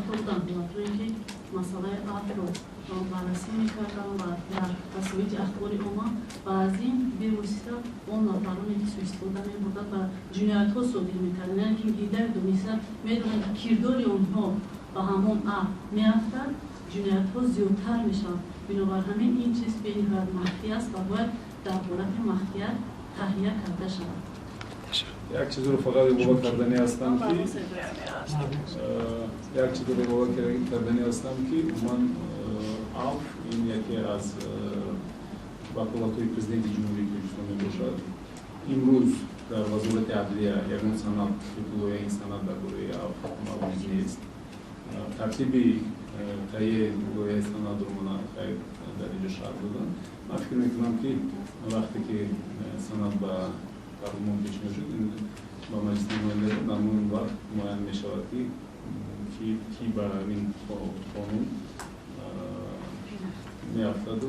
گفته بودم خدمتتون اینکه مسئله آب رو بررسی میکردم و در تصویت اخبار عموم و از این به واسطه اون نفرانی که سوء استفاده می‌بردند و جنایت ها صادر می‌کردند، یعنی که ایده دونسته می‌دونن کردار اونها و همون آب می‌افتد، جنایت ها زیادتر میشن. بنابر همین این چیز به نهایت مخفی است و باید در حالت مخفیت تهیه کرده شود. یک چیز رو فقط اضافه کردنی هستم که من آب این یکی از وکالت‌های پرزیدنت جمهوری کشور میباشد. امروز در وزارت عدلیه یک سند که این سند درباره آب موجود نیست. ترتیب تهیه این سند رو من در اینجا شرح دادم. من فکر میکنم که وقتی که سند به پارلمان پیش میشد با مجلس نمایندگان معمول وقت معین می شود که با این قانون می افتد و